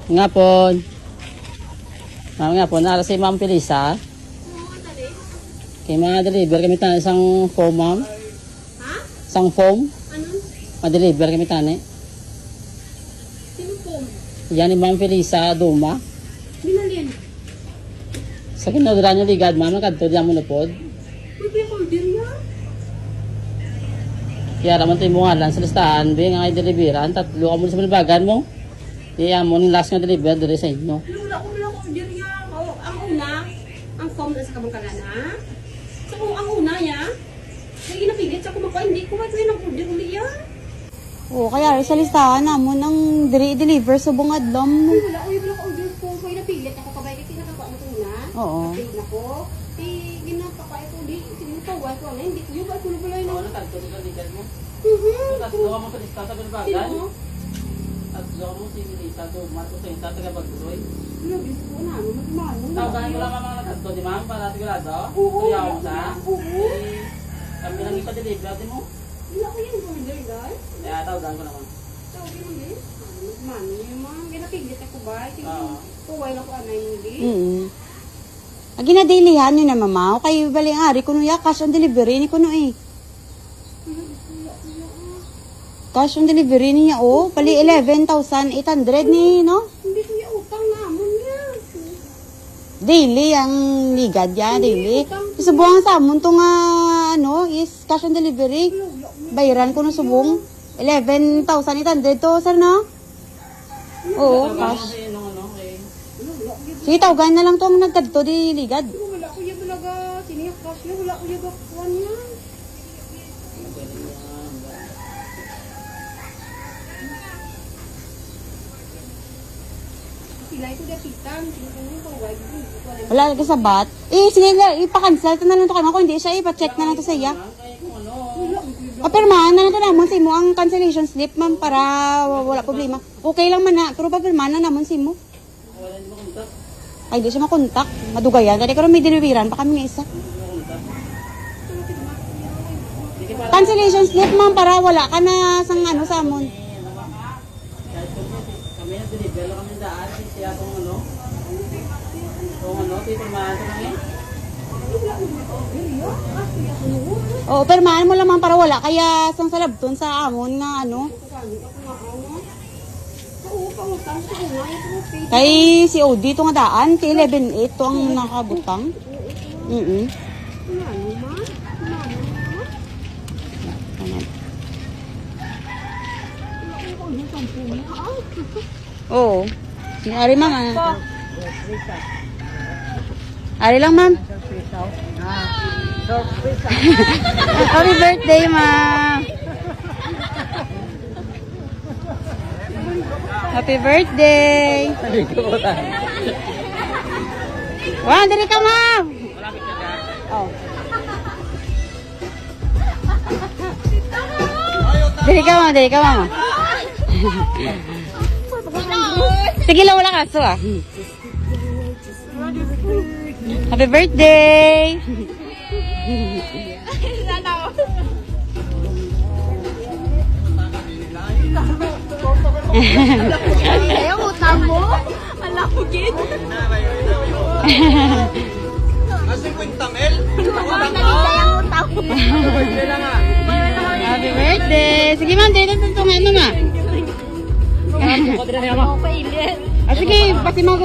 Nga po. Nga po, nara si Ma'am Felisa. Kaya ma-deliver kami tani isang foam, ma'am. Ha? Isang foam. Ano? Ma-deliver kami tani. Sino po? Yan ni Ma'am Felisa Duma. Binalin. Sa kinadura niya ligad, ma'am, nagkadto diyan mo na pod. May kaya-order niya? Kaya raman tayo mo nga lang sa listahan, be, nga i-deliveran, tatlo ka muna sa malibagan mo. Kaya mo ng last nga deliver, dali sa inyo. Wala ko order niya. Oh, ang una, ang form na sa kamangkalana. So kung ang una niya, may ginapilit sa kumakuha, hindi ko ba ito yung order uli yan? Oo, kaya sa listahan namon ang deliver sa bungad lam. Ay, wala ko order ko. Kung napilit ako kabay, kasi nakakuha mo ito una. Oo. Napilit ako. Eh, ginapakay ko ulit. Sige mo tawag ko. Hindi ko yung ba? Kulo pala yun. Nagkadto sa ligad mo. Mhm. Tatlo ka mo sa listahan sa malibagan. Sino? Tatlo mo si Felisa Duma, o sa inyo, taga-Bagduroy. Grabe ko na. Magmano. Tawagan ko lang mga nagkadto, di ma'am, para sigurado. Oo. Kuya ako sa. Oo. Eh, kami lang ipa-deliver, di mo. Wala ko yung order, guys. Kaya tawagan ko naman. Tawagin ulit. Magmano yung mga ginapilit ako ba? Oo. Kuway lang ko anay mo ulit. Agi na dailihan nyo na mama. Kay baling ari kuno ya cash on delivery ni kuno eh. Cash on delivery niya oh, pali 11,800 ni no. Hindi ko yung utang namon niya. Daily ang ligad ya, daily. Subuang sa amon to nga ano is cash on delivery. Bayaran ko no subong 11,800 to sir no. Oo, cash. Sige, tawagan na lang to ang nagkadto di ligad. Wala ko yung talaga siniyakas niya. Wala ko yung gakuan niya. Pilay ko dapitan. Sige ko yung kaway. Wala ka sa bat. Eh, sige, ipa-cancel na lang to kamo. Kung hindi siya, ipa-check na lang to sa iya. Papirmahan na lang to naman si mo ang cancellation slip, ma'am, para wala problema. Okay lang man na, pero papirmahan na naman si mo. Ay, di siya makontak. Madugayan. Kaya karon may deliveran pa kami ng isa. Cancellation slip, ma'am, para wala ka na sang ano sa amon. Kami nag-deliver lang kami daan, siya kung ano. Kung ano, pipirmahan ko lang eh. Oo, pirmahan mo lang, ma'am, para wala. Kaya sang salabton sa amon nga ano. Kay si OD to nga daan, kay 11.8 to ang nakabutang. Oo. Ari ma'am. Ari lang ma'am. Happy birthday ma'am. Happy birthday. Wah, dari ka ma'am. Oh. Dari ka ma'am, dari ka ma'am. Sige lang, wala kaso ah. Happy birthday. Ayaw utang mo? Ala ko gid. Kasi kwintamel? Happy birthday. Sige ma'am, dito tuntungan mo ma. Ako pa ilit. Sige, pati mag